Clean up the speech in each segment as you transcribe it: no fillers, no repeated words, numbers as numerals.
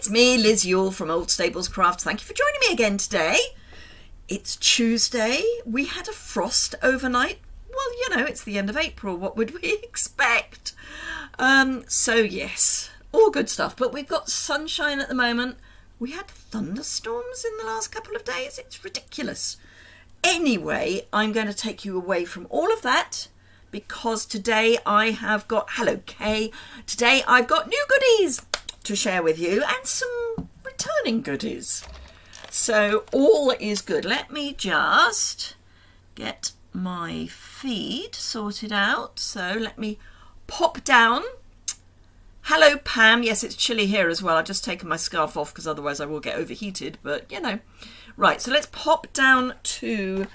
It's me, Liz Yule from Old Stables Crafts. Thank you for joining me again today. It's Tuesday. We had a frost overnight. Well, you know, it's the end of April. What would we expect? So yes, all good stuff. But we've got sunshine at the moment. We had thunderstorms in the last couple of days. It's ridiculous. Anyway, I'm going to take you away from all of that because today I have got, hello Kay, today I've got new goodies to share with you and some returning goodies. So all is good. Let me just get my feed sorted out. So let me pop down. Hello Pam. Yes, it's chilly here as well. I've just taken my scarf off because otherwise I will get overheated, but you know. Right, so let's pop down to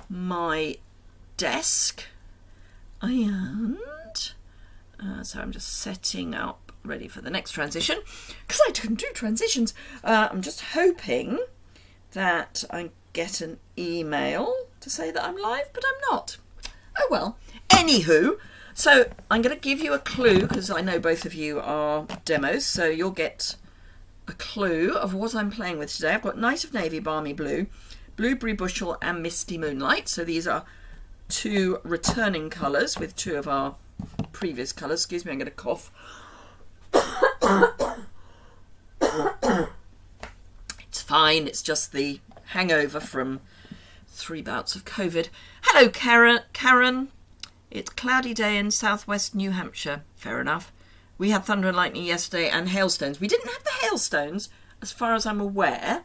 my desk. And so I'm just setting up, ready for the next transition, because I don't do transitions. I'm just hoping that I get an email to say that I'm live, but I'm not. Oh well. Anywho, so I'm going to give you a clue, because I know both of you are demos, so you'll get a clue of what I'm playing with today. I've got Night of Navy, Balmy Blue, Blueberry Bushel and Misty Moonlight. So these are two returning colours with two of our previous colours. Excuse me, I'm going to cough. It's fine, it's just the hangover from 3 bouts of COVID. Hello Karen. It's cloudy day in southwest New Hampshire. Fair enough. We had thunder and lightning yesterday and hailstones. We didn't have the hailstones as far as I'm aware,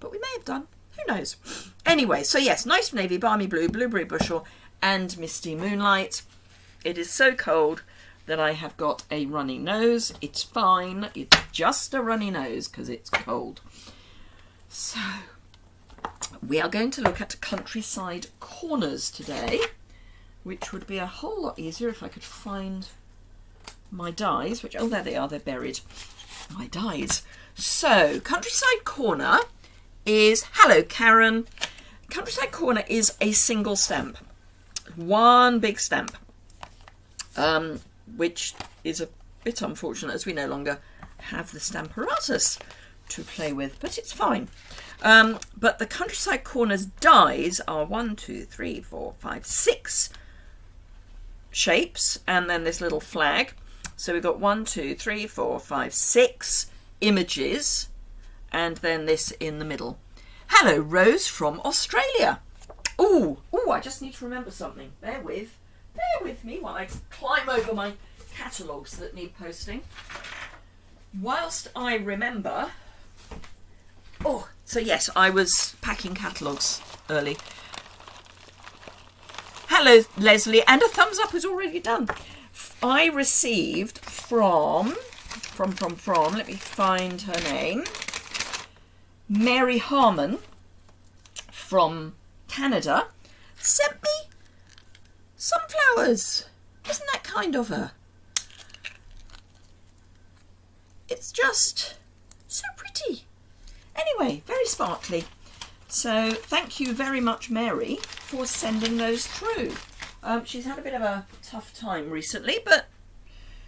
but we may have done. Who knows? Anyway, so yes, Night of Navy, Balmy Blue, Blueberry Bushel and Misty Moonlight. It is so cold that I have got a runny nose. It's fine. It's just a runny nose because it's cold. So we are going to look at countryside corners today, which would be a whole lot easier if I could find my dies, which, oh, there they are, they're buried. My dies. So, Countryside Corner is, hello Karen. Countryside Corner is a single stamp. One big stamp. Which is a bit unfortunate as we no longer have the Stamparatus to play with, but it's fine. But the Countryside Corner's dies are 1, 2, 3, 4, 5, 6 shapes, and then this little flag. So we've got 1, 2, 3, 4, 5, 6 images, and then this in the middle. Hello, Rose from Australia. Oh, I just need to remember something. Bear with me while I climb over my catalogues that need posting. Whilst I remember. Oh, so yes, I was packing catalogues early. Hello, Leslie, and a thumbs up is already done. I received from, let me find her name, Mary Harmon from Canada, sent me sunflowers. Isn't that kind of her? It's just so pretty. Anyway, very sparkly. So thank you very much, Mary, for sending those through. She's had a bit of a tough time recently, but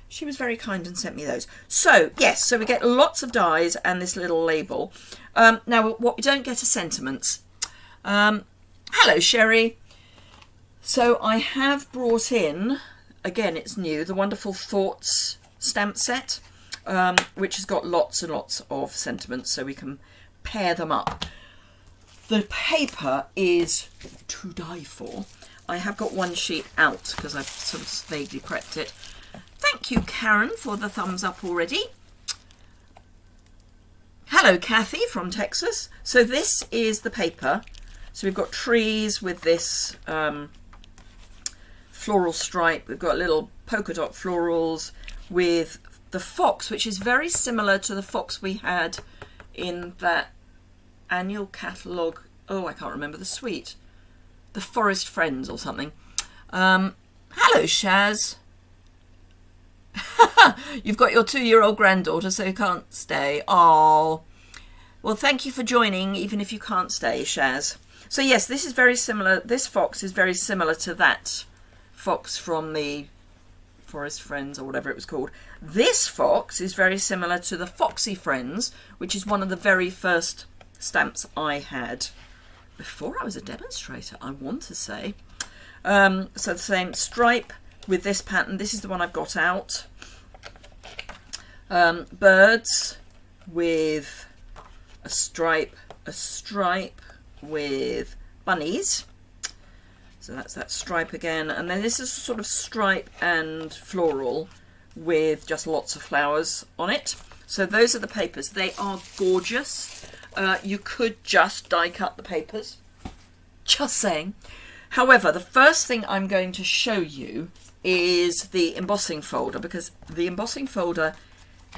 she was very kind and sent me those. So, yes, so we get lots of dies and this little label. Now, what we don't get are sentiments. Hello, Sherry. So I have brought in, again, it's new, the Wonderful Thoughts stamp set, which has got lots and lots of sentiments, so we can pair them up. The paper is to die for. I have got one sheet out because I've sort of vaguely prepped it. Thank you, Karen, for the thumbs up already. Hello, Kathy from Texas. So this is the paper. So we've got trees with this floral stripe. We've got little polka dot florals with the fox, which is very similar to the fox we had in that annual catalogue. Oh, I can't remember the suite. The Forest Friends or something. Hello, Shaz. You've got your 2-year-old granddaughter, so you can't stay. Oh, well, thank you for joining, even if you can't stay, Shaz. So yes, this is very similar. This fox is very similar to that fox from the Forest Friends or whatever it was called. This fox is very similar to the Foxy Friends, which is one of the very first stamps I had before I was a demonstrator, I want to say. So the same stripe with this pattern. This is the one I've got out. Birds with a stripe with bunnies. So that's that stripe again. And then this is sort of stripe and floral with just lots of flowers on it. So those are the papers. They are gorgeous. You could just die cut the papers. Just saying. However, the first thing I'm going to show you is the embossing folder, because the embossing folder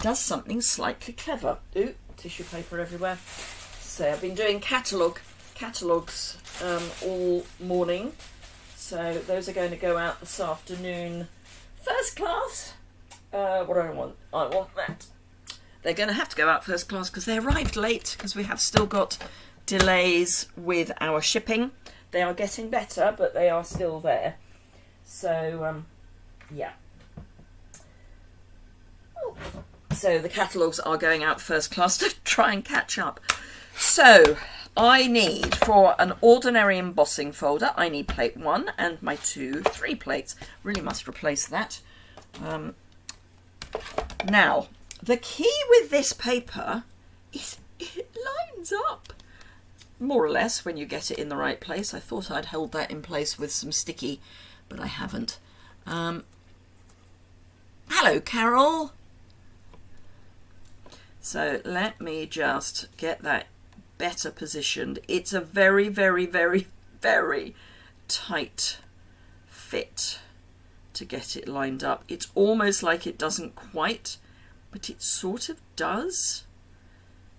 does something slightly clever. Ooh, tissue paper everywhere. So I've been doing catalogues all morning. So those are going to go out this afternoon. First class. What do I want? I want that. They're going to have to go out first class because they arrived late, because we have still got delays with our shipping. They are getting better, but they are still there. So, yeah. So the catalogues are going out first class to try and catch up. So I need, for an ordinary embossing folder, I need plate 1 and my 3 plates. Really must replace that. Now, the key with this paper is it lines up, more or less, when you get it in the right place. I thought I'd held that in place with some sticky, but I haven't. Hello, Carol. So let me just get that better positioned. It's a very, very, very, very tight fit to get it lined up. It's almost like it doesn't quite, but it sort of does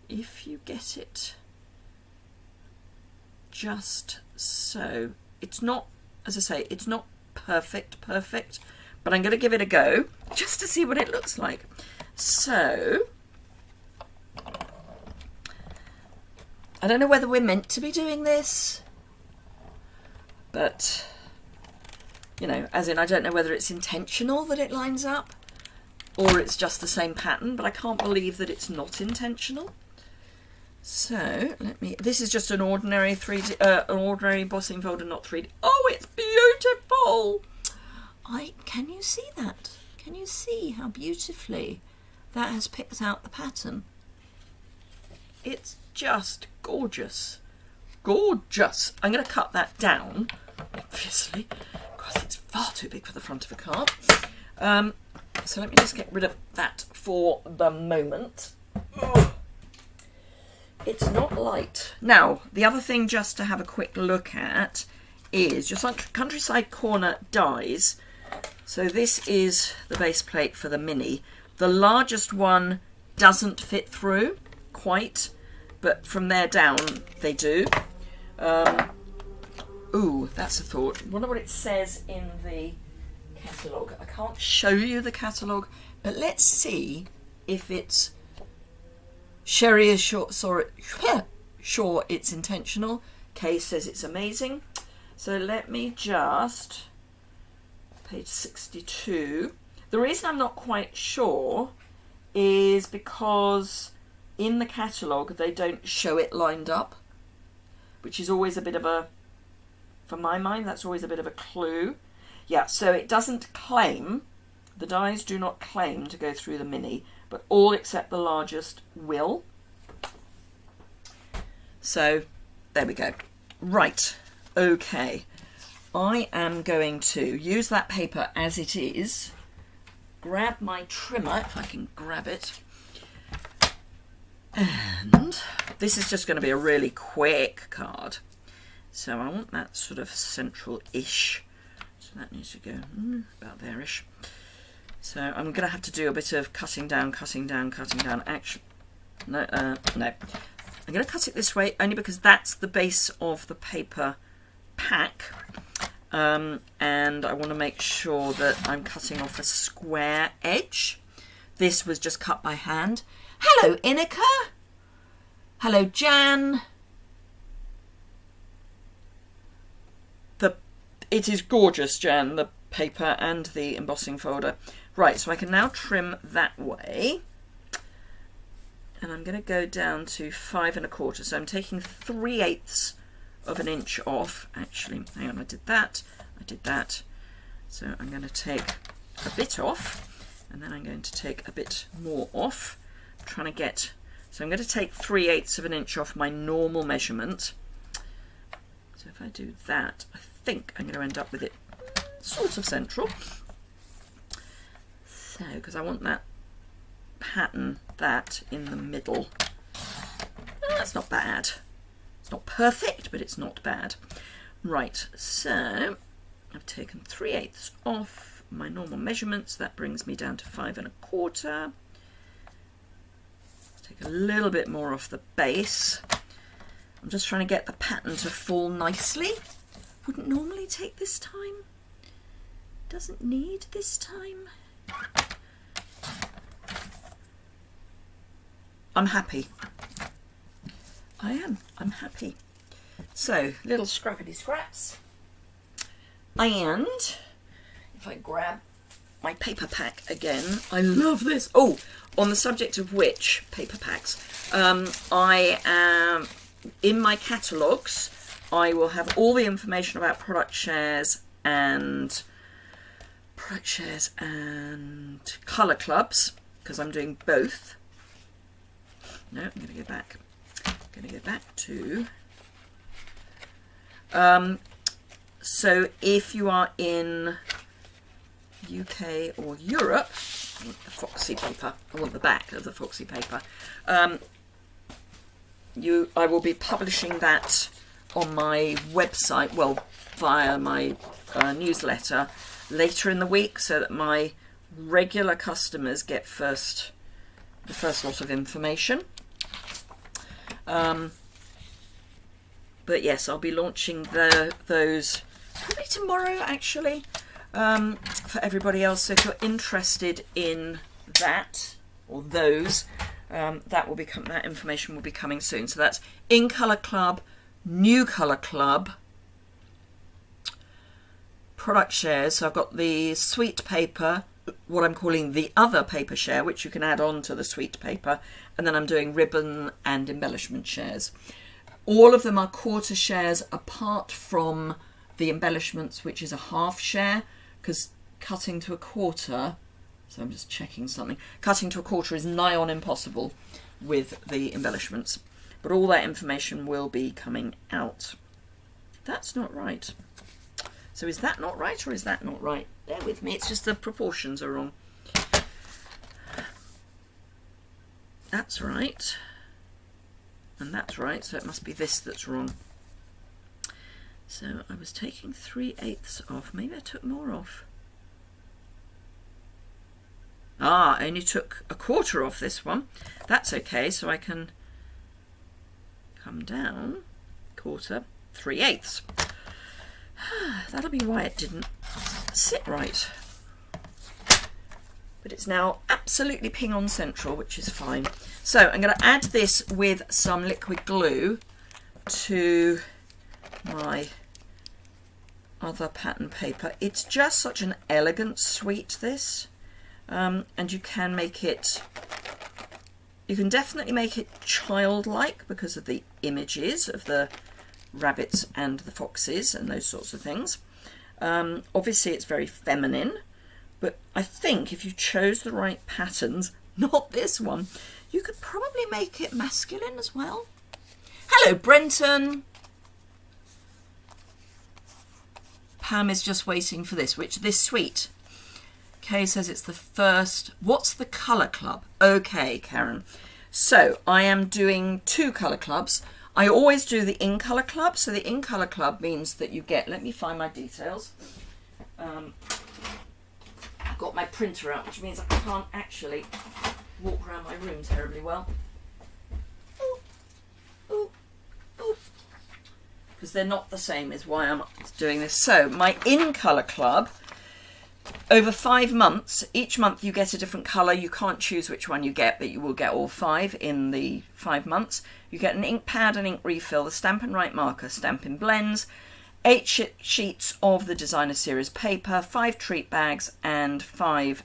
if you get it just so. It's not, as I say, it's not perfect, but I'm going to give it a go just to see what it looks like. So I don't know whether we're meant to be doing this, but, you know, as in I don't know whether it's intentional that it lines up or it's just the same pattern, but I can't believe that it's not intentional. So let me, this is just an ordinary 3D, an ordinary embossing folder, not 3D. Oh, it's beautiful. Can you see that? Can you see how beautifully that has picked out the pattern? It's just gorgeous. Gorgeous. I'm going to cut that down, obviously, because it's far too big for the front of a card. So let me just get rid of that for the moment. Ugh. It's not light. Now, the other thing just to have a quick look at is just like Countryside Corner dies. So this is the base plate for the mini. The largest one doesn't fit through quite, but from there down they do. Ooh, that's a thought. I wonder what it says in the catalogue. I can't show you the catalogue, but let's see if it's Sherry is sure it's intentional. Kay says it's amazing. So let me just, page 62. The reason I'm not quite sure is because in the catalogue they don't show it lined up, which is always a bit of a, for my mind, that's always a bit of a clue. Yeah, so it doesn't claim, the dies do not claim to go through the mini, but all except the largest will. So there we go. Right, okay. I am going to use that paper as it is, grab my trimmer, if I can grab it, and this is just going to be a really quick card. So I want that sort of central-ish, so that needs to go about there-ish. So I'm going to have to do a bit of cutting down. Actually, no. I'm going to cut it this way only because that's the base of the paper pack. And I want to make sure that I'm cutting off a square edge. This was just cut by hand. Hello, Inika. Hello, Jan. It is gorgeous, Jan. paper and the embossing folder. Right, so I can now trim that way. And I'm going to go down to 5 1/4. So I'm taking 3/8 of an inch off. Actually, hang on, I did that. So I'm going to take a bit off, and then I'm going to take a bit more off. I'm trying to get, so I'm going to take 3/8 of an inch off my normal measurement. So if I do that, I think I'm going to end up with it sort of central. So, because I want that pattern, that in the middle. Oh, that's not bad. It's not perfect, but it's not bad. Right, so I've taken 3/8 off my normal measurements. That brings me down to 5 1/4. Take a little bit more off the base. I'm just trying to get the pattern to fall nicely. Wouldn't normally take this time. Doesn't need this time. I'm happy. I am. I'm happy. So, little scrappity scraps. And if I grab my paper pack again, I love this. Oh, on the subject of which, paper packs, I am in my catalogues. I will have all the information about product shares and colour clubs, because I'm doing both. No, I'm going to go back. I'm going to go back to. So if you are in UK or Europe, I want the Foxy paper. I want the back of the Foxy paper. I will be publishing that on my website, well, via my newsletter later in the week, so that my regular customers get the first lot of information. But yes, I'll be launching those probably tomorrow, actually, for everybody else. So if you're interested in that or those, that information will be coming soon. So that's In Colour Club, New Colour Club, product shares. So I've got the sweet paper, what I'm calling the other paper share, which you can add on to the sweet paper, and then I'm doing ribbon and embellishment shares. All of them are quarter shares apart from the embellishments, which is a half share, because cutting to a quarter, so I'm just checking something, cutting to a quarter is nigh on impossible with the embellishments. But all that information will be coming out. That's not right. So is that not right, or is that not right? Bear with me, it's just the proportions are wrong. That's right. And that's right, so it must be this that's wrong. So I was taking 3/8 off. Maybe I took more off. I only took a quarter off this one. That's okay, so I can come down, quarter, 3/8. That'll be why it didn't sit right. But it's now absolutely ping on central, which is fine. So I'm going to add this with some liquid glue to my other pattern paper. It's just such an elegant suite, this. And you can make it, you can definitely make it childlike because of the images of the rabbits and the foxes and those sorts of things. Obviously it's very feminine, but I think if you chose the right patterns, not this one, you could probably make it masculine as well. Hello, Brenton. Pam is just waiting for this suite. Kay says it's the first. What's the colour club? Okay, Karen. So I am doing 2 colour clubs. I always do the In Colour Club. So the In Colour Club means that you get, let me find my details. I've got my printer out, which means I can't actually walk around my room terribly well. Because they're not the same is why I'm doing this. So my In Colour Club, over 5 months, each month you get a different colour. You can't choose which one you get, but you will get all 5 in the 5 months. You get an ink pad and ink refill, the Stampin' Right marker, Stampin' Blends, sheets of the designer series paper, 5 treat bags, and 4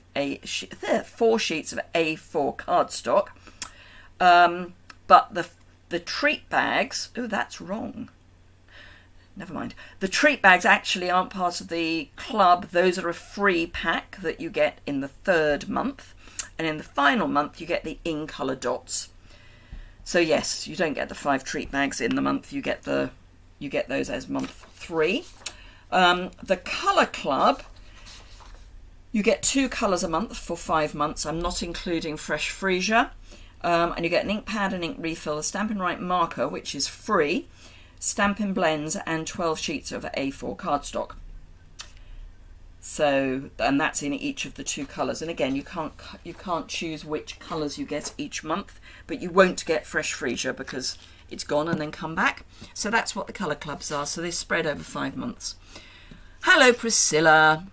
sheets of A4 cardstock. But the treat bags, oh, that's wrong. Never mind. The treat bags actually aren't part of the club. Those are a free pack that you get in the 3rd month. And in the final month, you get the in-colour dots. So yes, you don't get the 5 treat bags in the month. You get those as month 3. The colour club, you get 2 colours a month for 5 months. I'm not including fresh freesia. And you get an ink pad, an ink refill, a Stampin' Right marker, which is free, Stampin' blends, and 12 sheets of A4 cardstock. So, and that's in each of the 2 colours. And again, you can't choose which colours you get each month, but you won't get fresh freesia because it's gone and then come back. So that's what the colour clubs are. So they spread over 5 months. Hello, Priscilla.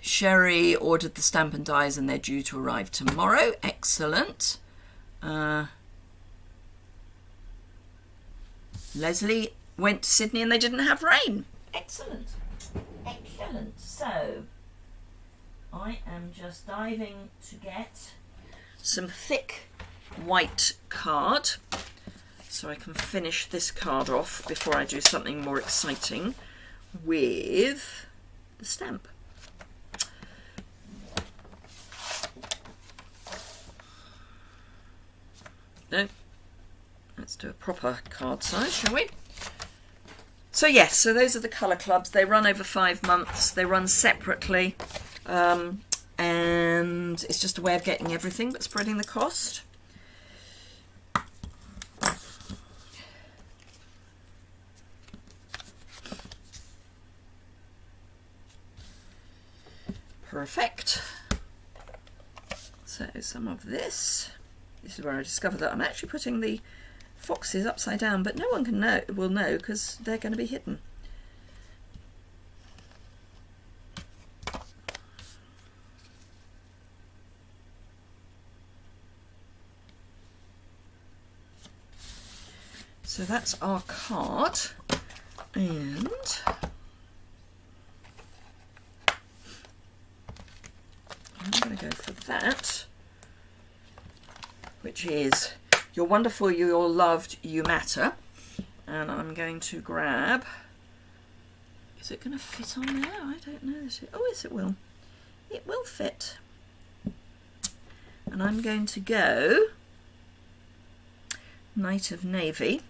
Sherry ordered the Stampin' dies and they're due to arrive tomorrow. Excellent. Leslie went to Sydney and they didn't have rain. Excellent. Excellent. So I am just diving to get some thick white card so I can finish this card off before I do something more exciting with the stamp. No, let's do a proper card size, shall we? So yes, so those are the colour clubs. They run over 5 months. They run separately, and it's just a way of getting everything but spreading the cost. Perfect. So some of this. This is where I discovered that I'm actually putting the foxes upside down, but no one will know because they're going to be hidden. So that's our card, and I'm going to go for that, which is You're Wonderful, You're Loved, You Matter. And I'm going to grab, is it going to fit on there? I don't know. Oh yes, it will. It will fit. And I'm going to go Night of Navy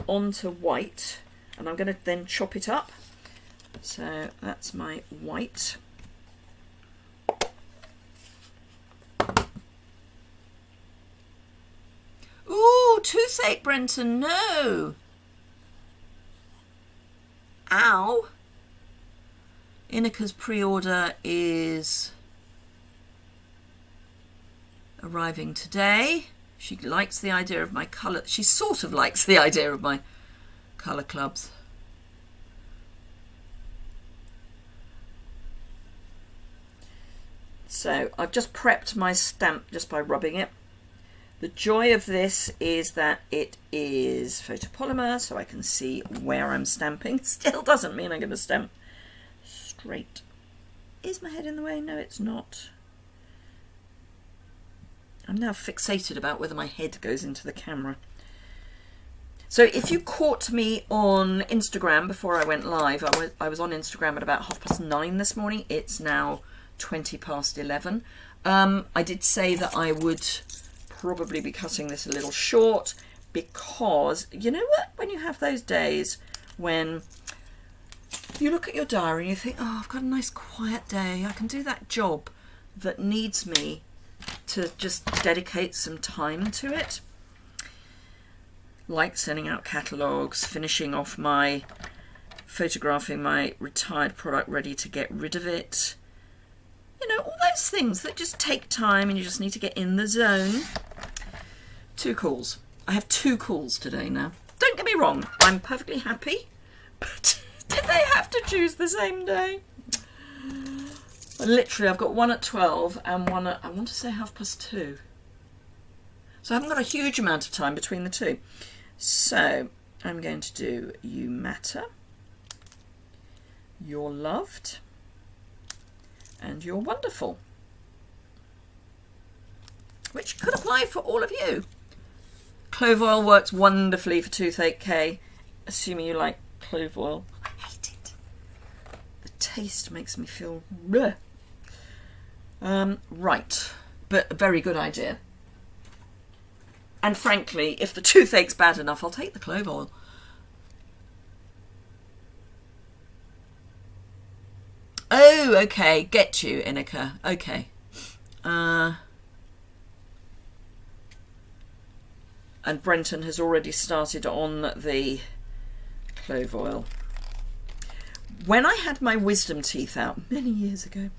onto white, and I'm going to then chop it up. So that's my white. Ooh, toothache, Brenton, no. Ow. Inika's pre-order is arriving today. She likes the idea of my colour. She sort of likes the idea of my colour clubs. So I've just prepped my stamp just by rubbing it. The joy of this is that it is photopolymer, so I can see where I'm stamping. Still doesn't mean I'm going to stamp straight. Is my head in the way? No, it's not. I'm now fixated about whether my head goes into the camera. So if you caught me on Instagram before I went live, I was on Instagram at about 9:30 this morning. It's now 11:20. I did say that I would probably be cutting this a little short because, you know what, when you have those days when you look at your diary and you think, oh, I've got a nice quiet day, I can do that job that needs me to just dedicate some time to it, like sending out catalogues, finishing off my photographing my retired product, ready to get rid of it, you know, all those things that just take time and you just need to get in the zone. 2 calls. I have 2 calls today now. Don't get me wrong, I'm perfectly happy, but did they have to choose the same day? Literally, I've got one at 12 and one at, I want to say 2:30. So I haven't got a huge amount of time between the 2. So I'm going to do You Matter. you're loved, and you're wonderful. Which could apply for all of you. Clove oil works wonderfully for toothache, Kay, assuming you like clove oil. I hate it. The taste makes me feel bleh. Right, but a very good idea. And frankly, if the toothache's bad enough, I'll take the clove oil. Oh, okay, get you, Inika. Okay. And Brenton has already started on the clove oil. When I had my wisdom teeth out many years ago,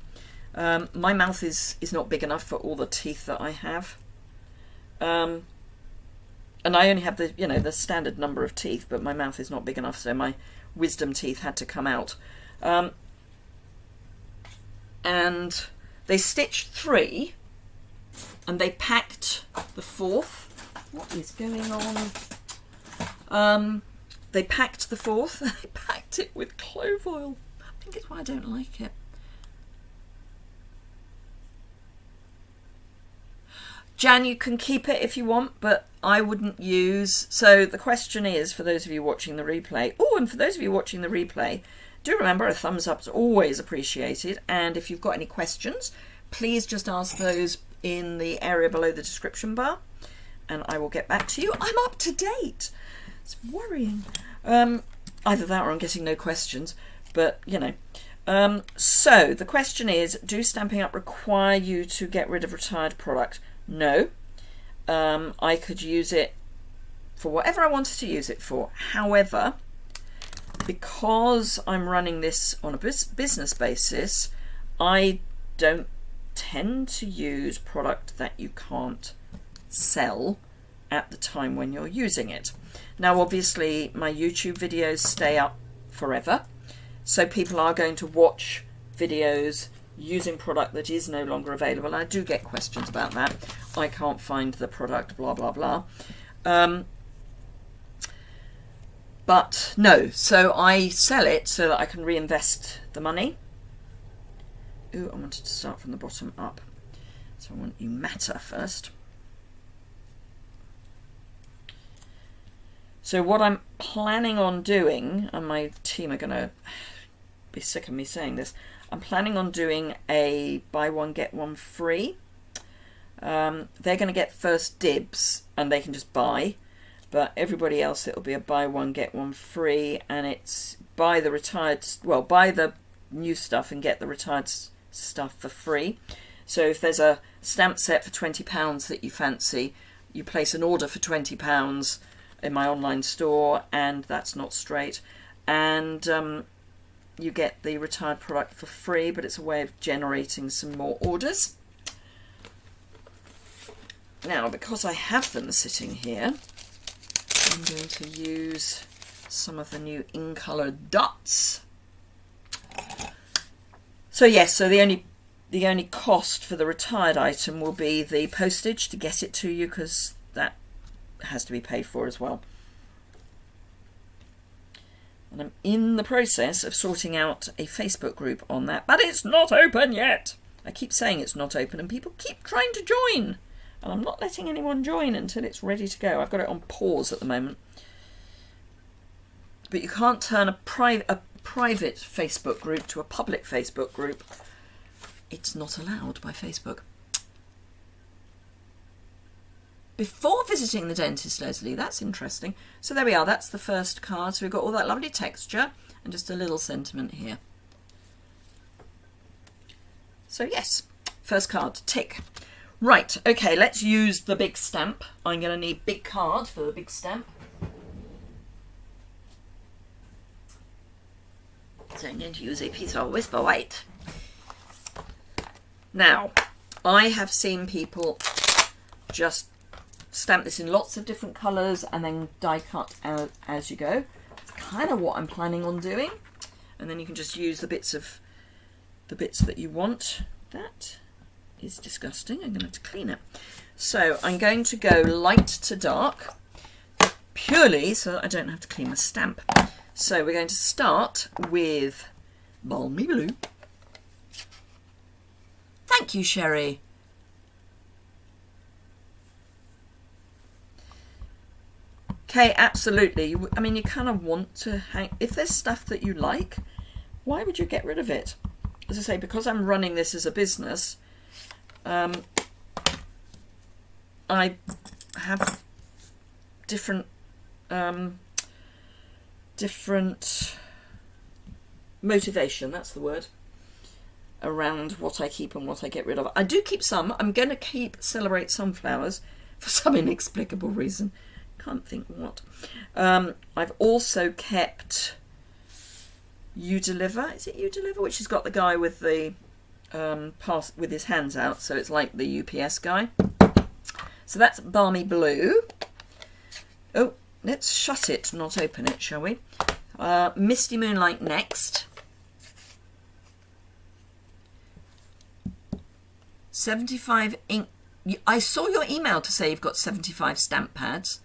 my mouth is not big enough for all the teeth that I have. And I only have the standard number of teeth, but my mouth is not big enough, so my wisdom teeth had to come out. And they stitched 3, and they packed the 4th. What is going on? They packed the 4th, and they packed it with clove oil. I think it's why I don't like it. Jan, you can keep it if you want, but I wouldn't use... So the question is, for those of you watching the replay... Oh, and for those of you watching the replay, do remember a thumbs up is always appreciated. And if you've got any questions, please just ask those in the area below the description bar, and I will get back to you. I'm up to date. It's worrying. Either that or I'm getting no questions, but you know. So the question is, do Stampin' Up require you to get rid of retired product? No. I could use it for whatever I wanted to use it for. However, because I'm running this on a business basis, I don't tend to use product that you can't sell at the time when you're using it. Now obviously my YouTube videos stay up forever, so people are going to watch videos using product that is no longer available. I do get questions about that. I can't find the product, blah blah blah. But no, so I sell it so that I can reinvest the money. Ooh, I wanted to start from the bottom up, so I want you matter first. So what I'm planning on doing, and my team are going to be sick of me saying this, I'm planning on doing a buy one get one free. They're going to get first dibs and they can just buy, but everybody else it'll be a buy one get one free, and it's buy the new stuff and get the retired stuff for free. So if there's a stamp set for £20 that you fancy, you place an order for £20 in my online store, and that's not straight, and you get the retired product for free, but it's a way of generating some more orders. Now, because I have them sitting here, I'm going to use some of the new in colour dots. So yes, so the only cost for the retired item will be the postage to get it to you, because that has to be paid for as well. And I'm in the process of sorting out a Facebook group on that, but it's not open yet. I keep saying it's not open and people keep trying to join, and I'm not letting anyone join until it's ready to go. I've got it on pause at the moment. But you can't turn a private Facebook group to a public Facebook group. It's not allowed by Facebook. Before visiting the dentist, Leslie, that's interesting. So there we are, that's the first card. So we've got all that lovely texture and just a little sentiment here. So yes, first card, tick. Right, okay, let's use the big stamp. I'm going to need big card for the big stamp. So I'm going to use a piece of Whisper White. Now, I have seen people just stamp this in lots of different colours and then die cut as you go. It's kind of what I'm planning on doing, and then you can just use the bits that you want. That is disgusting. I'm going to have to clean it. So I'm going to go light to dark purely so that I don't have to clean the stamp. So we're going to start with Balmy Blue. Thank you, Sherry. Okay, absolutely. I mean, you kind of want to hang... If there's stuff that you like, why would you get rid of it? As I say, because I'm running this as a business, I have different motivation, that's the word, around what I keep and what I get rid of. I do keep some. I'm going to keep Celebrate Sunflowers for some inexplicable reason. Can't think what. I've also kept You Deliver. Is it You Deliver? Which has got the guy with the pass with his hands out, so it's like the UPS guy. So that's Balmy Blue. Oh, let's shut it, not open it, shall we? Misty Moonlight next. 75 ink. I saw your email to say you've got 75 stamp pads.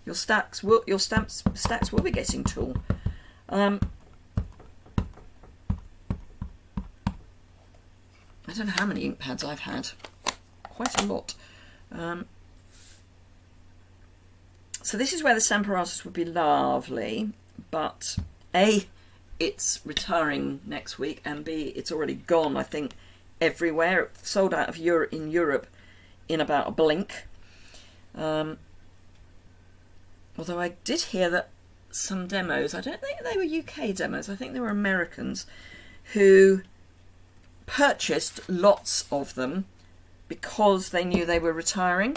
Your stacks will be getting tall. I don't know how many ink pads I've had. Quite a lot. So this is where the Stamper Artist would be lovely, but A, it's retiring next week, and B, it's already gone, I think, everywhere. It sold out of in Europe in about a blink. Although I did hear that some demos, I don't think they were UK demos, I think they were Americans, who purchased lots of them because they knew they were retiring,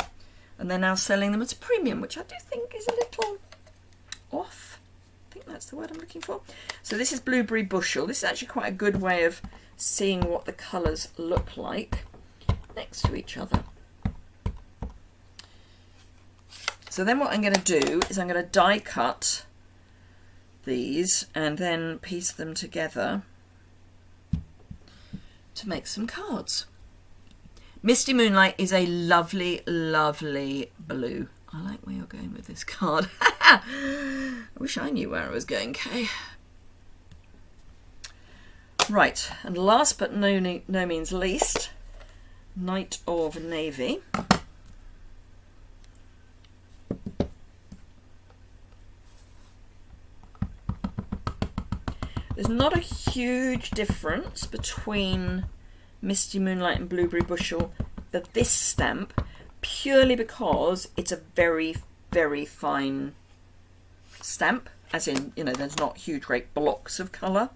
and they're now selling them at a premium, which I do think is a little off. I think that's the word I'm looking for. So this is Blueberry Bushel. This is actually quite a good way of seeing what the colours look like next to each other. So then what I'm going to do is I'm going to die cut these and then piece them together to make some cards. Misty Moonlight is a lovely, lovely blue. I like where you're going with this card. I wish I knew where I was going, Kay. Right, and last but no means least, Night of Navy. There's not a huge difference between Misty Moonlight and Blueberry Bushel for this stamp, purely because it's a very, very fine stamp, as in, you know, there's not huge great blocks of colour.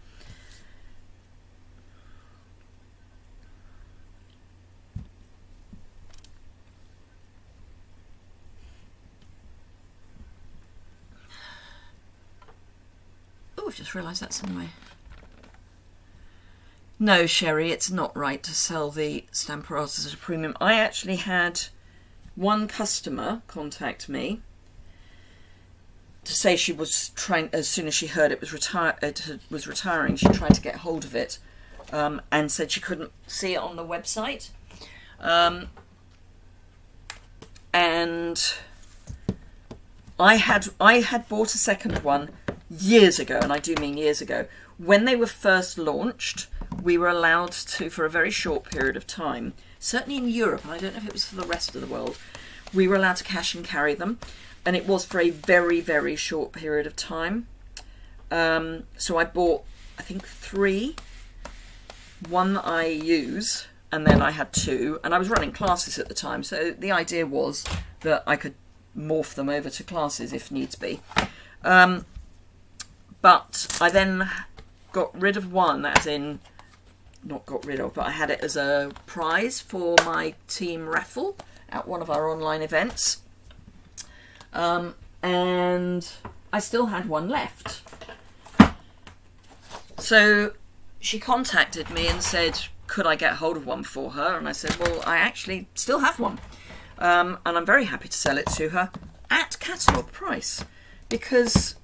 I've just realised that's in the way. No, Sherry, it's not right to sell the Stamper Artist at a premium. I actually had one customer contact me to say she was trying, as soon as she heard it was retiring, she tried to get hold of it, and said she couldn't see it on the website. And I had bought a second one years ago, and I do mean years ago. When they were first launched, we were allowed to, for a very short period of time, certainly in Europe, and I don't know if it was for the rest of the world, we were allowed to cash and carry them, and it was for a very, very short period of time. So I bought, I think, 3. One I use, and then I had 2, and I was running classes at the time, so the idea was that I could morph them over to classes if needs be. But I then got rid of one, as in, not got rid of, but I had it as a prize for my team raffle at one of our online events. And I still had one left. So she contacted me and said, could I get hold of one for her? And I said, well, I actually still have one. And I'm very happy to sell it to her at catalogue price, because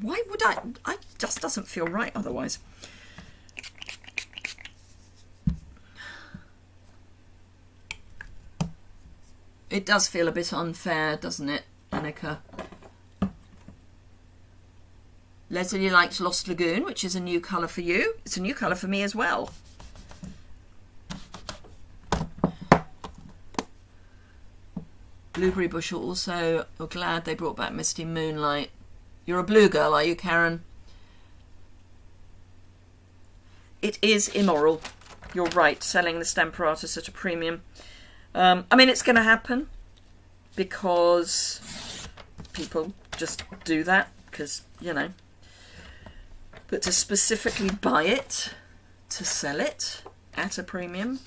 why would I? It just doesn't feel right otherwise. It does feel a bit unfair, doesn't it, Annika? Leslie likes Lost Lagoon, which is a new colour for you. It's a new colour for me as well. Blueberry Bush also are glad they brought back Misty Moonlight. You're a blue girl, are you, Karen? It is immoral. You're right, selling the Stamparatus at a premium. I mean, it's going to happen because people just do that because, you know. But to specifically buy it, to sell it at a premium.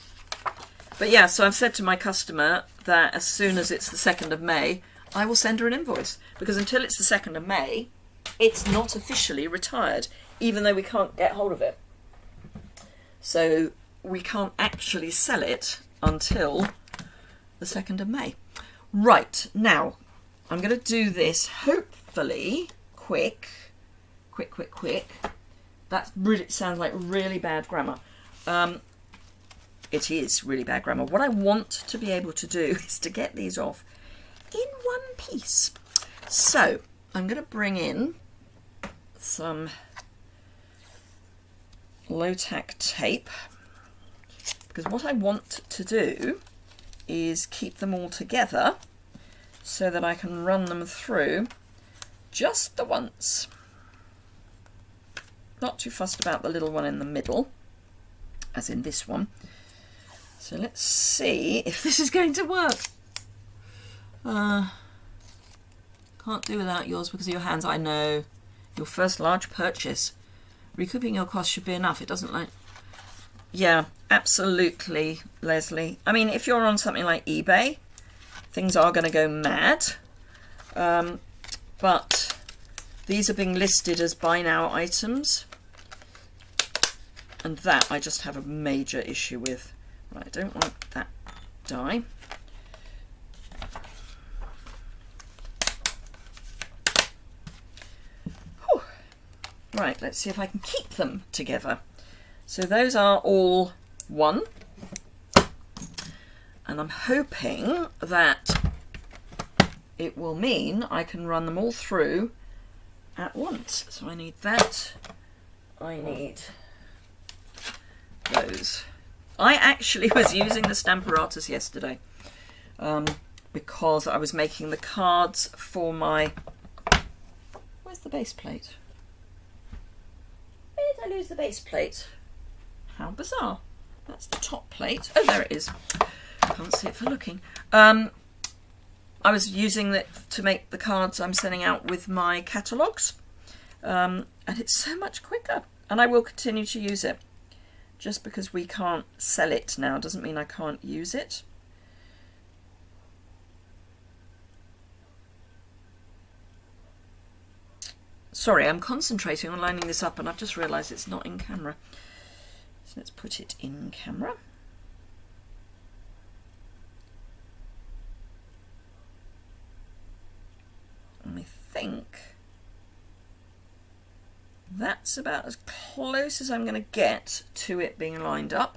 But yeah, so I've said to my customer that as soon as it's the 2nd of May, I will send her an invoice. Because until it's the 2nd of May, it's not officially retired, even though we can't get hold of it. So we can't actually sell it until the 2nd of May. Right, now, I'm going to do this, hopefully, quick. That really sounds like really bad grammar. It is really bad grammar. What I want to be able to do is to get these off in one piece. So I'm going to bring in some low-tack tape, because what I want to do is keep them all together so that I can run them through just the once. Not too fussed about the little one in the middle, as in this one. So let's see if this is going to work. Can't do without yours because of your hands. I know. Your first large purchase. Recouping your costs should be enough. It doesn't like... Yeah, absolutely, Leslie. I mean, if you're on something like eBay, things are going to go mad. But these are being listed as buy now items. And that I just have a major issue with. Right, I don't want that die. Whew. Right, let's see if I can keep them together. So those are all one. And I'm hoping that it will mean I can run them all through at once. So I need that. I need those. I actually was using the Stamparatus yesterday because I was making the cards for my... Where's the base plate? Where did I lose the base plate? How bizarre. That's the top plate. Oh, there it is. Can't see it for looking. I was using it to make the cards I'm sending out with my catalogues. And it's so much quicker. And I will continue to use it. Just because we can't sell it now doesn't mean I can't use it. Sorry, I'm concentrating on lining this up and I've just realised it's not in camera. So let's put it in camera. And I think that's about as close as I'm going to get to it being lined up.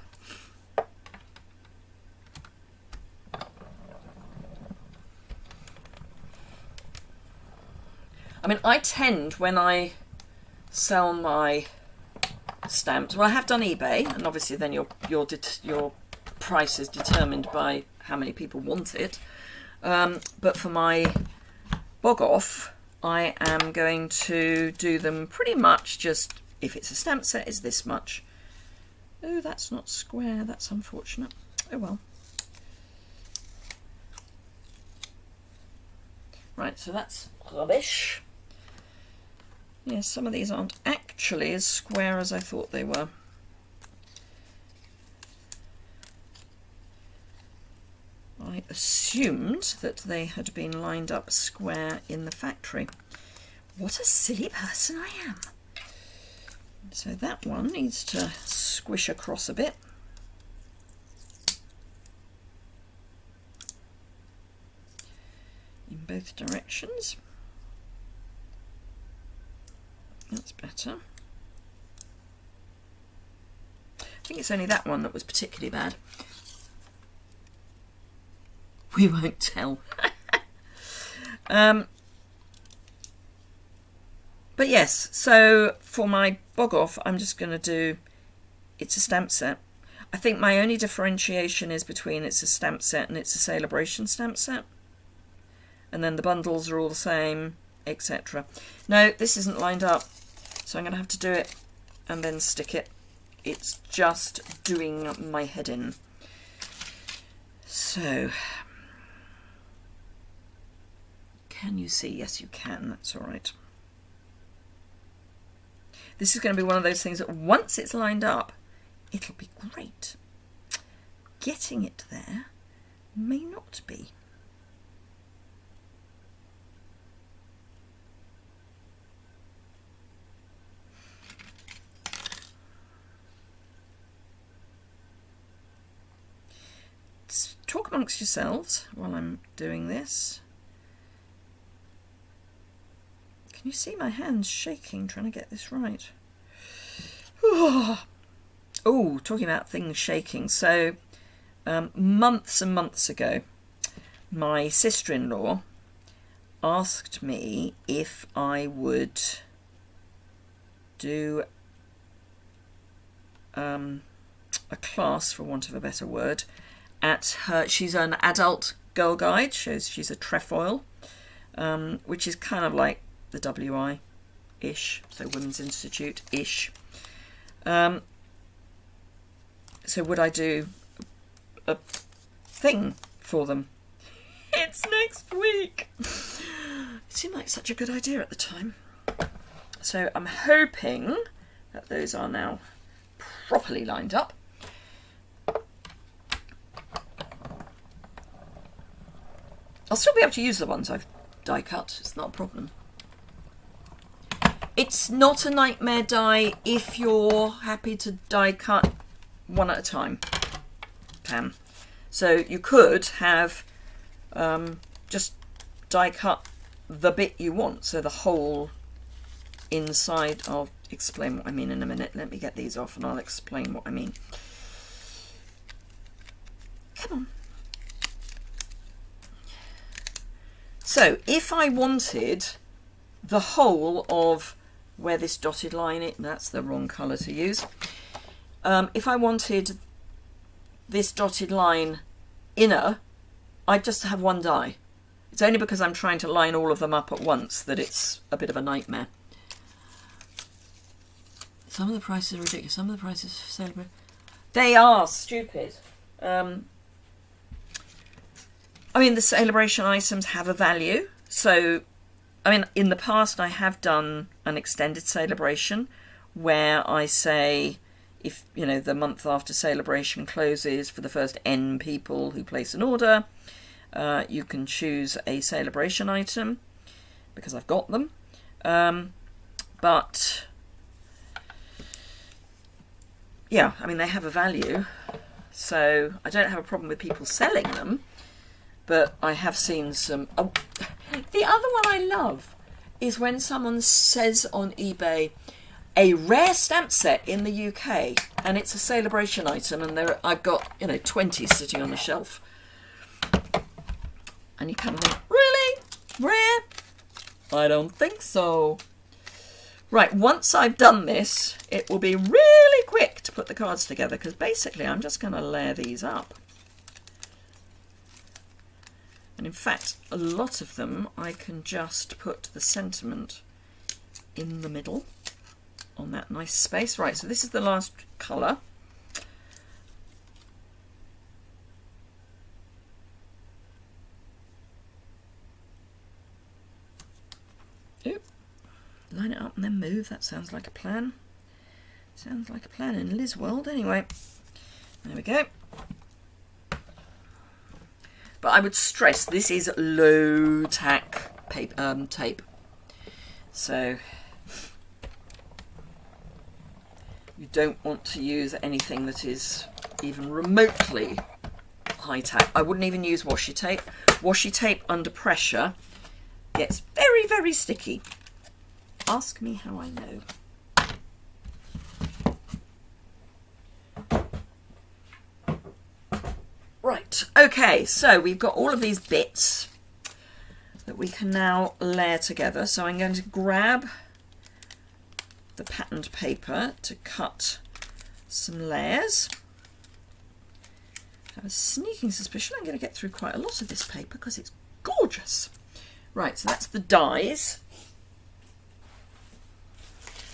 I mean, I tend, when I sell my stamps, well, I have done eBay, and obviously then your price is determined by how many people want it. But for my bog off, I am going to do them pretty much just, if it's a stamp set, is this much. Oh, that's not square. That's unfortunate. Oh well. Right, so that's rubbish. Yes, some of these aren't actually as square as I thought they were. I assumed that they had been lined up square in the factory. What a silly person I am. So that one needs to squish across a bit. In both directions. That's better. I think it's only that one that was particularly bad. We won't tell. But But yes, so for my bog off, I'm just going to do, it's a stamp set. I think my only differentiation is between it's a stamp set and it's a celebration stamp set. And then the bundles are all the same, etc. No, this isn't lined up, so I'm going to have to do it and then stick it. It's just doing my head in. So, can you see? Yes, you can. That's all right. This is going to be one of those things that once it's lined up, it'll be great. Getting it there may not be. Talk amongst yourselves while I'm doing this. Can you see my hands shaking trying to get this right? Oh, talking about things shaking. So months and months ago, my sister-in-law asked me if I would do a class, for want of a better word, at her. She's an adult Girl Guide, she's a trefoil, which is kind of like the WI-ish, so Women's Institute-ish. So would I do a thing for them? It's next week. It seemed like such a good idea at the time. So I'm hoping that those are now properly lined up. I'll still be able to use the ones I've die cut, it's not a problem. It's not a nightmare die if you're happy to die cut one at a time, Pam. So you could have just die cut the bit you want, so the whole inside. I'll explain what I mean in a minute. Let me get these off and I'll explain what I mean. Come on. So if I wanted the whole of where this dotted line, that's the wrong colour to use. If I wanted this dotted line inner, I'd just have one die. It's only because I'm trying to line all of them up at once that it's a bit of a nightmare. Some of the prices are ridiculous. Some of the prices for celebrate. They are stupid. I mean, the celebration items have a value. So, I mean, in the past I have done an extended celebration where I say, if, you know, the month after celebration closes, for the first N people who place an order, you can choose a celebration item, because I've got them. But, yeah, I mean, they have a value. So I don't have a problem with people selling them. But I have seen some... Oh, the other one I love is when someone says on eBay, a rare stamp set in the UK, and it's a celebration item, and I've got, 20 sitting on the shelf. And you kind of think, really? Rare? I don't think so. Right, once I've done this, it will be really quick to put the cards together, because basically I'm just going to layer these up. And in fact, a lot of them I can just put the sentiment in the middle on that nice space. Right, so this is the last colour. Oop. Line it up and then move. That sounds like a plan. Sounds like a plan in Liz world anyway. There we go. But I would stress this is low tack paper, tape. So you don't want to use anything that is even remotely high tack. I wouldn't even use washi tape. Washi tape under pressure gets very, very sticky. Ask me how I know. Right, okay, so we've got all of these bits that we can now layer together. So I'm going to grab the patterned paper to cut some layers. I have a sneaking suspicion I'm going to get through quite a lot of this paper because it's gorgeous. Right, so that's the dies.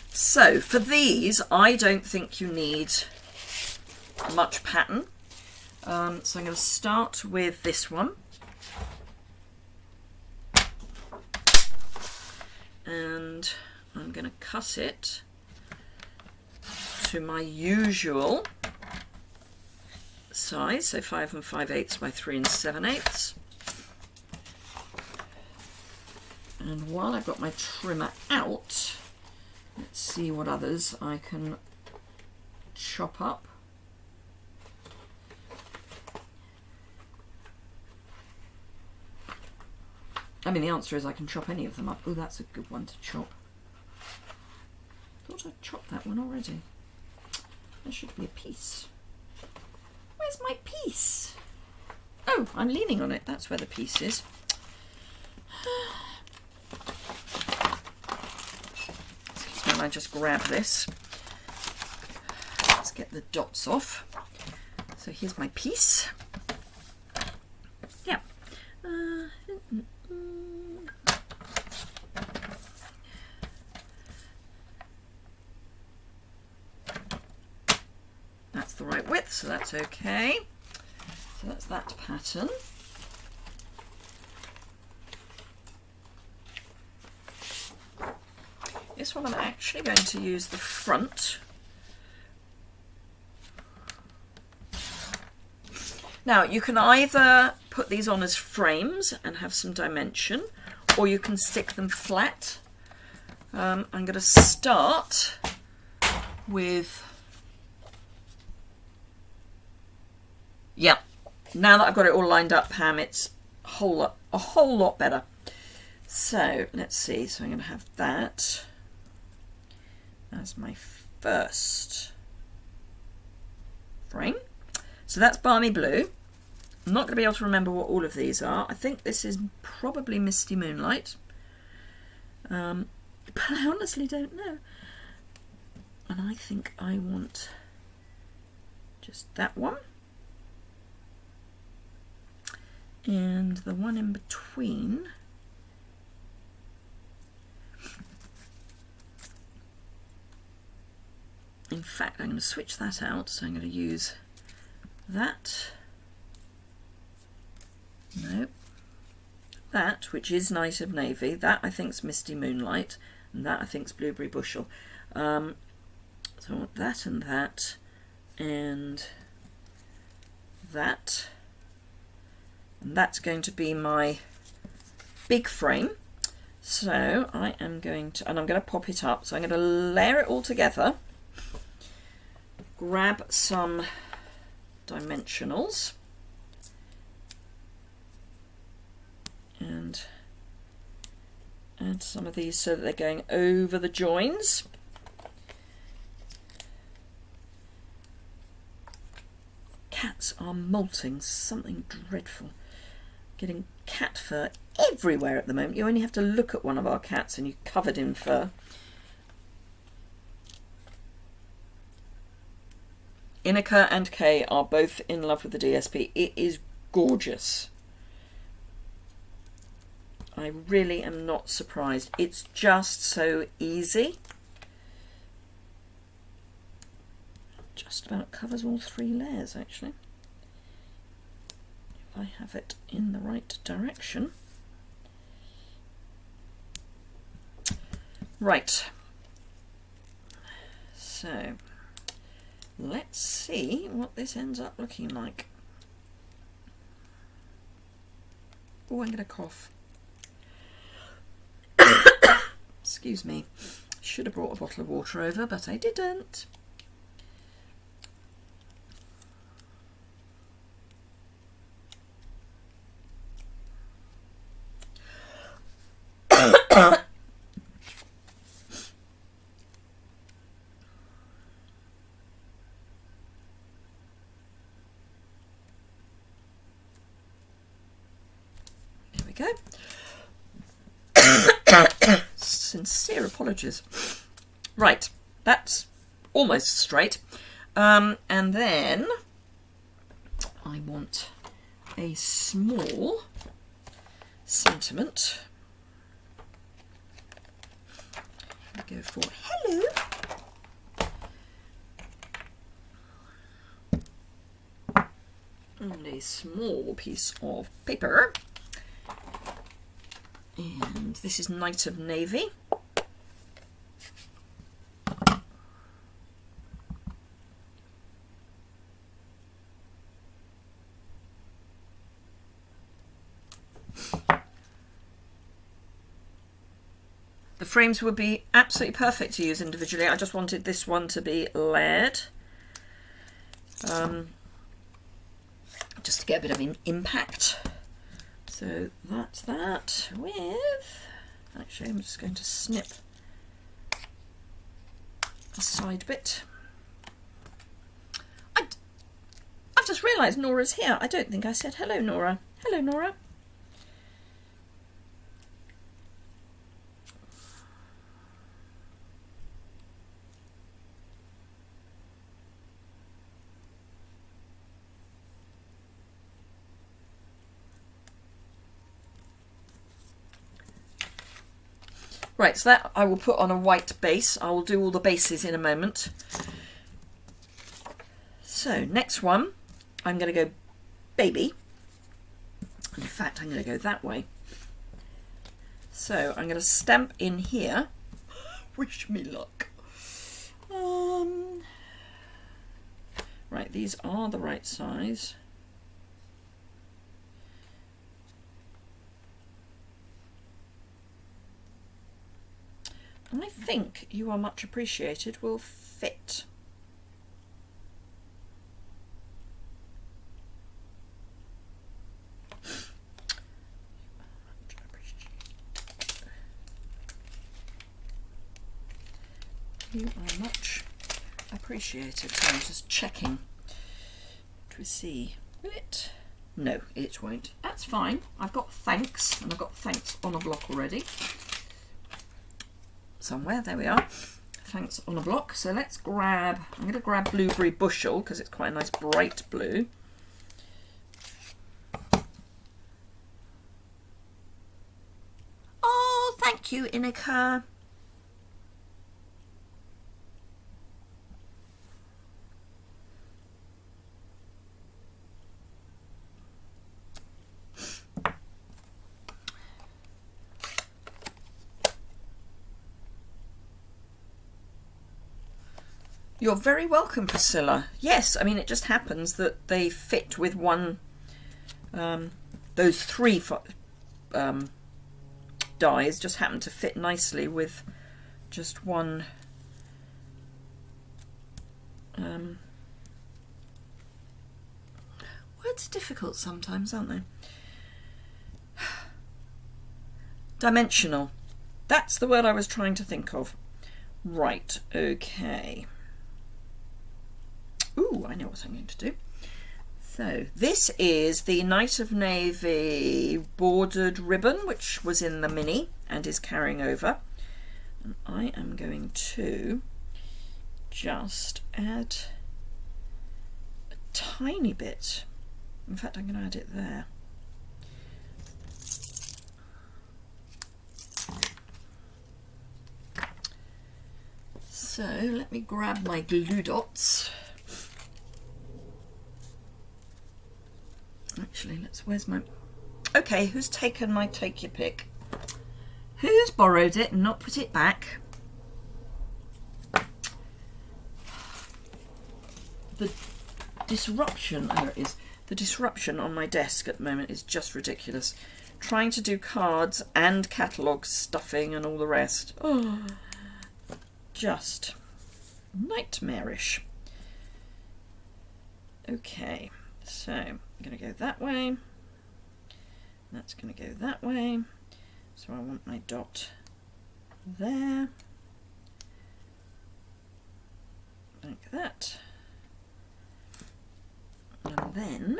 So for these, I don't think you need much pattern. So I'm going to start with this one. And I'm going to cut it to my usual size, so 5 5/8 by 3 7/8. And while I've got my trimmer out, let's see what others I can chop up. I mean, the answer is I can chop any of them up. Oh, that's a good one to chop. Thought I'd chopped that one already. There should be a piece. Where's my piece? Oh, I'm leaning on it. That's where the piece is. Excuse me, I just grab this. Let's get the dots off. So here's my piece. Yeah. That's the right width, so that's okay. So that's that pattern. This one I'm actually going to use the front. Now you can either put these on as frames and have some dimension, or you can stick them flat. I'm going to start with, yeah, now that I've got it all lined up, Pam, it's a whole lot better. So let's see, so I'm going to have that as my first frame. So that's Balmy Blue. I'm not going to be able to remember what all of these are. I think this is probably Misty Moonlight. But I honestly don't know. And I think I want just that one. And the one in between. In fact, I'm going to switch that out. So I'm going to use that. No. That, which is Night of Navy. That I think is Misty Moonlight. And that I think is Blueberry Bushel. So I want that and that. And that. And that's going to be my big frame. So I am going to, and I'm going to pop it up. So I'm going to layer it all together. Grab some dimensionals. And add some of these so that they're going over the joins. Cats are molting something dreadful. Getting cat fur everywhere at the moment. You only have to look at one of our cats and you're covered in fur. Inika and Kay are both in love with the DSP. It is gorgeous. I really am not surprised. It's just so easy. Just about covers all 3 layers actually. If I have it in the right direction. Right. So let's see what this ends up looking like. Oh, I'm going to cough. Excuse me. Should have brought a bottle of water over, but I didn't. There we go. Sincere apologies. Right, That's almost straight. And then I want a small sentiment. I go for hello. And a small piece of paper. And this is Night of Navy. The frames would be absolutely perfect to use individually. I just wanted this one to be layered. Just to get a bit of an impact. So that's that with... Actually, I'm just going to snip a side bit. I've just realised Nora's here. I don't think I said hello, Nora. Hello, Nora. Right, so that I will put on a white base. I will do all the bases in a moment. So, next one, I'm going to go baby. In fact, I'm going to go that way. So, I'm going to stamp in here. Wish me luck. Right, these are the right size. I think You Are Much Appreciated will fit. You are much appreciated. So I'm just checking to see. Will it? No, it won't. That's fine. I've got thanks, and I've got thanks on a block already. Somewhere, there we are. Thanks on a block. So let's grab, I'm going to grab Blueberry Bushel because it's quite a nice bright blue. Oh, thank you, Inika. You're very welcome, Priscilla. Yes, I mean, it just happens that they fit with one, those three dies just happen to fit nicely with just one words are difficult sometimes, aren't they? Dimensional. That's the word I was trying to think of. Right, okay. Ooh, I know what I'm going to do. So this is the Night of Navy bordered ribbon, which was in the mini and is carrying over. And I am going to just add a tiny bit. In fact, I'm going to add it there. So let me grab my glue dots. Actually, where's my... Okay, who's taken my take your pick? Who's borrowed it and not put it back? The disruption, there it is. The disruption on my desk at the moment is just ridiculous. Trying to do cards and catalogue stuffing and all the rest. Oh, just nightmarish. Okay, so I'm going to go that way. That's going to go that way. So I want my dot there. Like that. And then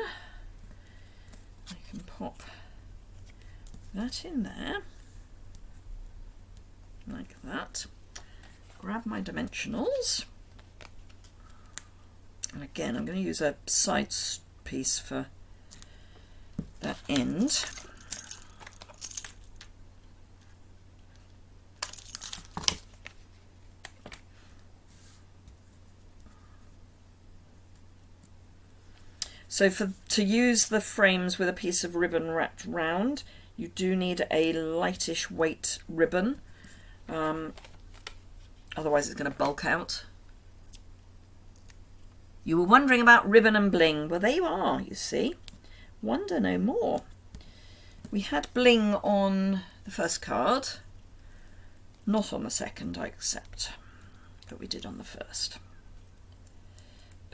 I can pop that in there. Like that. grab my dimensionals. And again, I'm going to use a side piece for that end. So to use the frames with a piece of ribbon wrapped round, you do need a lightish weight ribbon. Otherwise it's going to bulk out. You were wondering about ribbon and bling. Well, there you are, you see. Wonder no more. We had bling on the first card. Not on the second, I accept. But we did on the first.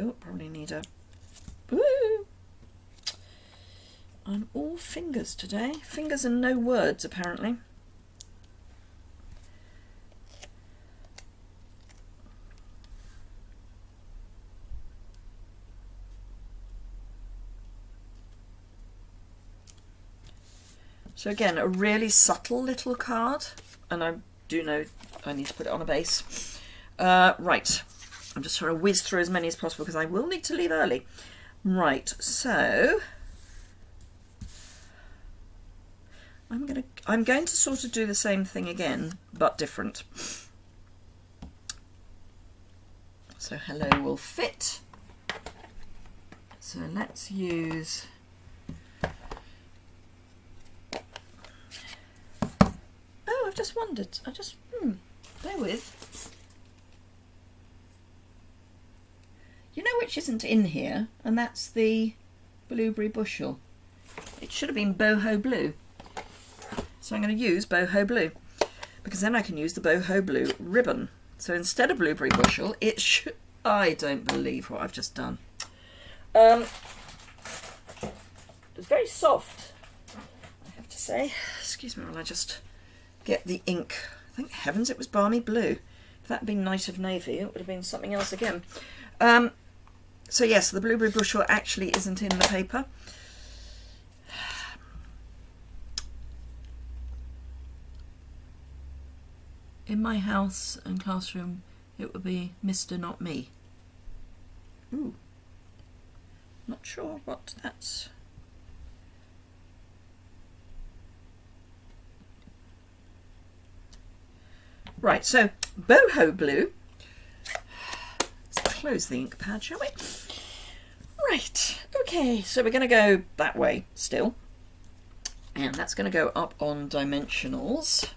Oh, probably need a... Woo! I'm all fingers today. Fingers and no words, apparently. So again, a really subtle little card, and I do know I need to put it on a base. Right, I'm just trying to whiz through as many as possible because I will need to leave early. Right, so I'm going to sort of do the same thing again, but different. So hello will fit. So let's use... Oh, I've just wondered. Bear with. You know which isn't in here, and that's the blueberry bushel. It should have been boho blue. So I'm going to use boho blue, because then I can use the boho blue ribbon. So instead of blueberry bushel, it should... I don't believe what I've just done. It's very soft, I have to say. Excuse me while I just get the ink. Thank heavens it was balmy blue. If that had been Night of Navy, it would have been something else again. So yes, the blueberry bushel actually isn't in the paper. In my house and classroom, it would be Mr. Not Me. Ooh. Not sure what that's... Right, so boho blue. Let's close the ink pad, shall we? Right, okay, so we're going to go that way still. And that's going to go up on dimensionals.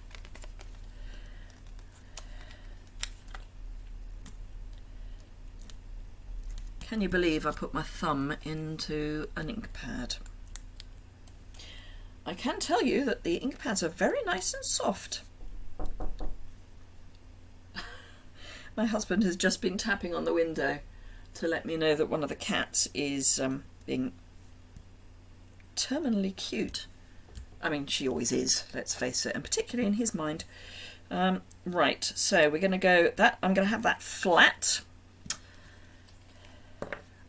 Can you believe I put my thumb into an ink pad? I can tell you that the ink pads are very nice and soft. My husband has just been tapping on the window to let me know that one of the cats is being terminally cute. I mean, she always is, let's face it, and particularly in his mind. Right, so we're going to go that. I'm going to have that flat,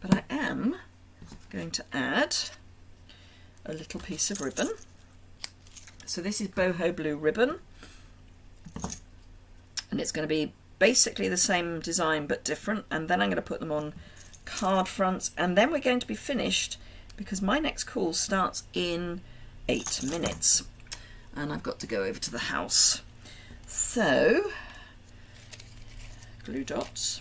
but I am going to add a little piece of ribbon. So this is boho blue ribbon, and it's going to be basically the same design but different, and then I'm going to put them on card fronts, and then we're going to be finished because my next call starts in 8 minutes and I've got to go over to the house. So glue dots.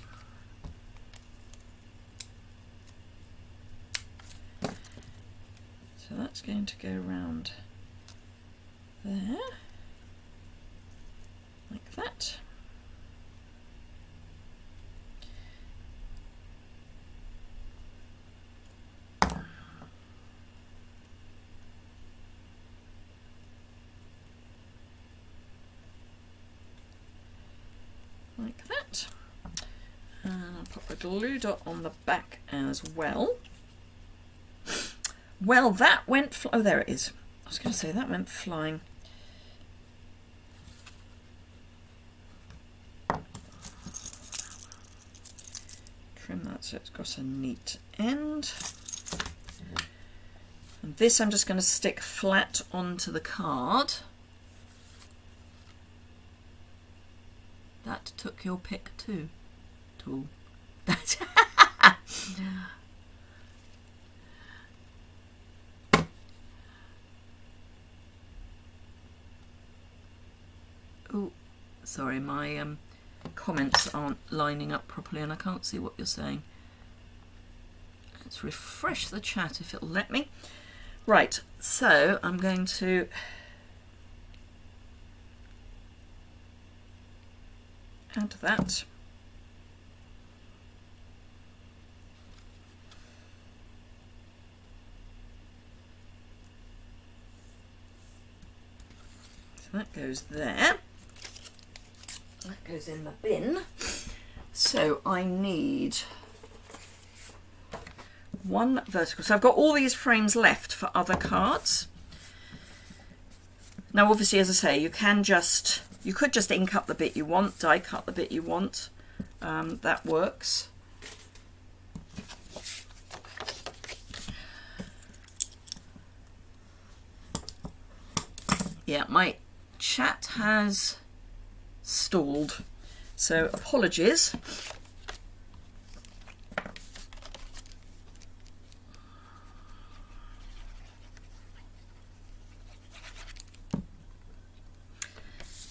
So that's going to go around there like that. Like that. And I'll put the glue dot on the back as well. Well, that went... oh, there it is. I was going to say that went flying. Trim that so it's got a neat end. And this I'm just going to stick flat onto the card. That took your pick too, tool. Oh, sorry, my comments aren't lining up properly and I can't see what you're saying. Let's refresh the chat if it'll let me. Right, so I'm going to add that. So that goes there. That goes in the bin. So I need one vertical. So I've got all these frames left for other cards. Now obviously, as I say, you could just ink up the bit you want, die cut the bit you want. That works. Yeah, my chat has stalled, so apologies.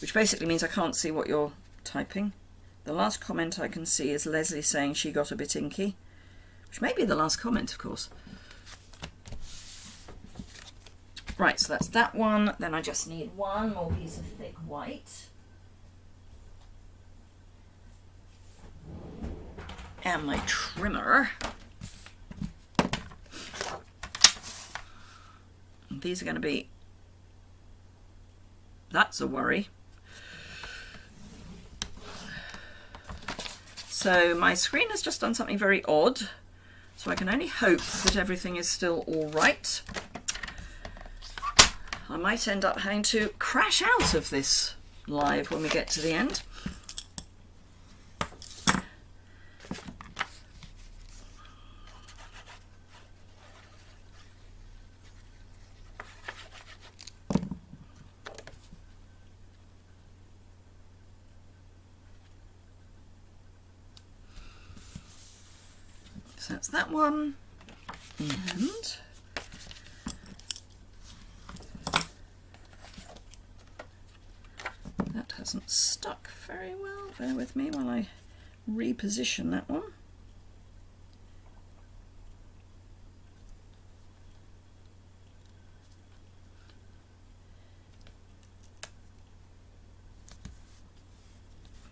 Which basically means I can't see what you're typing. The last comment I can see is Leslie saying she got a bit inky, which may be the last comment, of course. Right, so that's that one. Then I just need one more piece of thick white. And my trimmer. And these are going to be... That's a worry. So my screen has just done something very odd, so I can only hope that everything is still all right. I might end up having to crash out of this live when we get to the end. So that's that one, and that hasn't stuck very well. Bear with me while I reposition that one.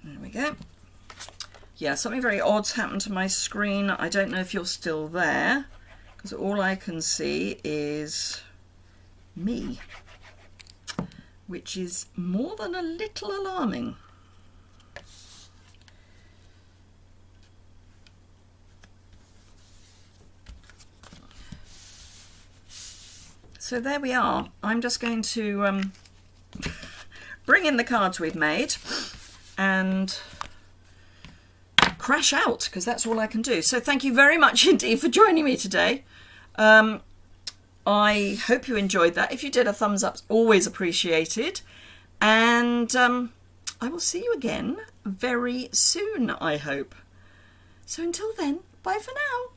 There we go. Yeah, something very odd's happened to my screen. I don't know if you're still there, because all I can see is me, which is more than a little alarming. So there we are. I'm just going to bring in the cards we've made and crash out, because that's all I can do. So thank you very much indeed for joining me today. I hope you enjoyed that. If you did, a thumbs up's always appreciated. And I will see you again very soon, I hope. So until then, bye for now.